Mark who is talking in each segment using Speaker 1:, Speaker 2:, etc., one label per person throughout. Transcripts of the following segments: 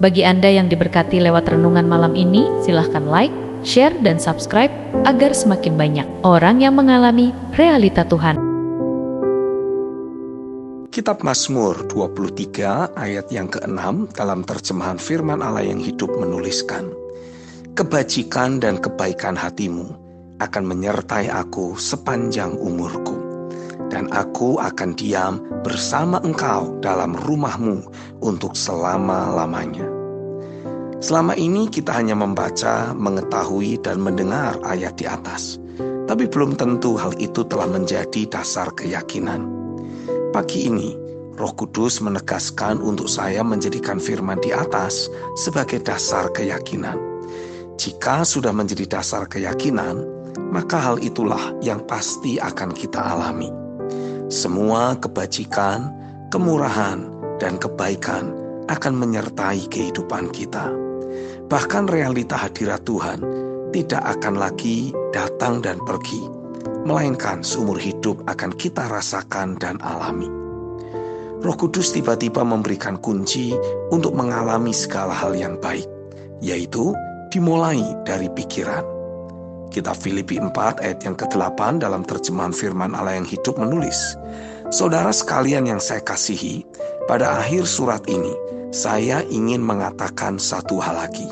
Speaker 1: Bagi Anda yang diberkati lewat renungan malam ini, silahkan like, share, dan subscribe agar semakin banyak orang yang mengalami realita Tuhan.
Speaker 2: Kitab Mazmur 23 ayat yang ke-6 dalam terjemahan firman Allah yang hidup menuliskan, "Kebajikan dan kebaikan hatimu akan menyertai aku sepanjang umurku, dan aku akan diam bersama engkau dalam rumahmu untuk selama-lamanya." Selama ini kita hanya membaca, mengetahui, dan mendengar ayat di atas, tapi belum tentu hal itu telah menjadi dasar keyakinan. Pagi ini, Roh Kudus menegaskan untuk saya menjadikan firman di atas sebagai dasar keyakinan. Jika sudah menjadi dasar keyakinan, maka hal itulah yang pasti akan kita alami. Semua kebajikan, kemurahan, dan kebaikan akan menyertai kehidupan kita. Bahkan realita hadirat Tuhan tidak akan lagi datang dan pergi, melainkan seumur hidup akan kita rasakan dan alami. Roh Kudus tiba-tiba memberikan kunci untuk mengalami segala hal yang baik, yaitu dimulai dari pikiran. Kitab Filipi 4 ayat yang ke-8 dalam terjemahan firman Allah yang hidup menulis, "Saudara sekalian yang saya kasihi, pada akhir surat ini saya ingin mengatakan satu hal lagi.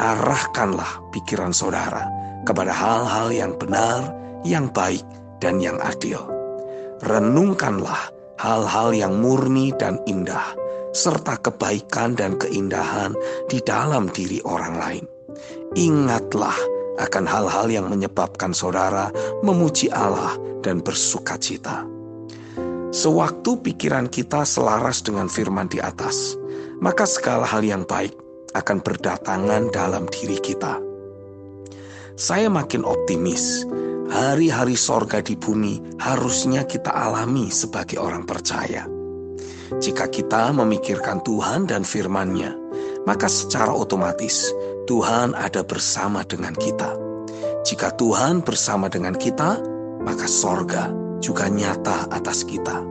Speaker 2: Arahkanlah pikiran saudara kepada hal-hal yang benar, yang baik, dan yang adil. Renungkanlah hal-hal yang murni dan indah, serta kebaikan dan keindahan di dalam diri orang lain. Ingatlah akan hal-hal yang menyebabkan saudara memuji Allah dan bersukacita." Sewaktu pikiran kita selaras dengan firman di atas, maka segala hal yang baik akan berdatangan dalam diri kita. Saya makin optimis. Hari-hari sorga di bumi harusnya kita alami sebagai orang percaya. Jika kita memikirkan Tuhan dan firman-Nya, maka secara otomatis Tuhan ada bersama dengan kita. Jika Tuhan bersama dengan kita, maka sorga juga nyata atas kita.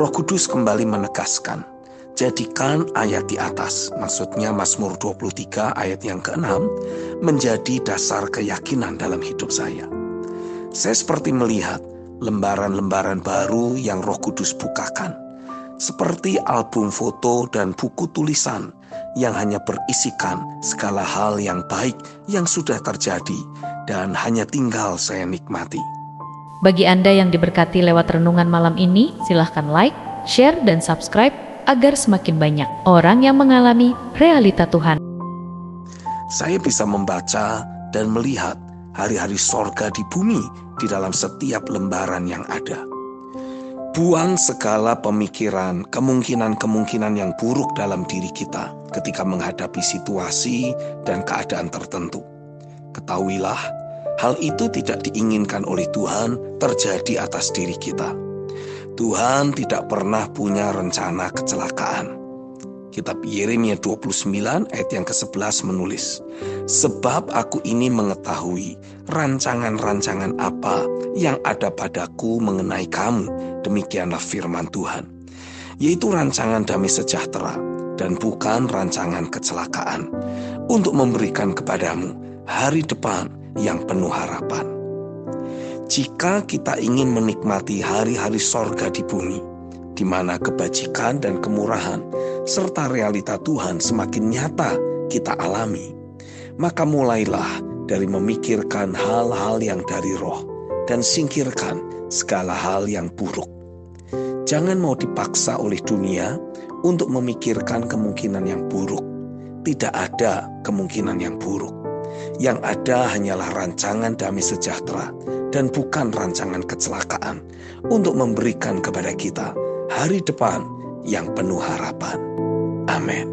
Speaker 2: Roh Kudus kembali menegaskan, jadikan ayat di atas, maksudnya Mazmur 23 ayat yang ke-6, menjadi dasar keyakinan dalam hidup saya. Saya seperti melihat lembaran-lembaran baru yang Roh Kudus bukakan, seperti album foto dan buku tulisan yang hanya berisikan segala hal yang baik yang sudah terjadi dan hanya tinggal saya nikmati.
Speaker 1: Bagi Anda yang diberkati lewat renungan malam ini, silahkan like, share, dan subscribe agar semakin banyak orang yang mengalami realita Tuhan.
Speaker 2: Saya bisa membaca dan melihat hari-hari sorga di bumi di dalam setiap lembaran yang ada. Buang segala pemikiran, kemungkinan-kemungkinan yang buruk dalam diri kita ketika menghadapi situasi dan keadaan tertentu. Ketahuilah, hal itu tidak diinginkan oleh Tuhan terjadi atas diri kita. Tuhan tidak pernah punya rencana kecelakaan. Kitab Yeremia 29 ayat yang ke-11 menulis, "Sebab aku ini mengetahui rancangan-rancangan apa yang ada padaku mengenai kamu, demikianlah firman Tuhan, yaitu rancangan damai sejahtera dan bukan rancangan kecelakaan, untuk memberikan kepadamu hari depan yang penuh harapan." Jika kita ingin menikmati hari-hari sorga di bumi, di mana kebajikan dan kemurahan serta realita Tuhan semakin nyata kita alami, maka mulailah dari memikirkan hal-hal yang dari roh dan singkirkan segala hal yang buruk. Jangan mau dipaksa oleh dunia untuk memikirkan kemungkinan yang buruk. Tidak ada kemungkinan yang buruk. Yang ada hanyalah rancangan damai sejahtera dan bukan rancangan kecelakaan untuk memberikan kepada kita hari depan yang penuh harapan. Amin.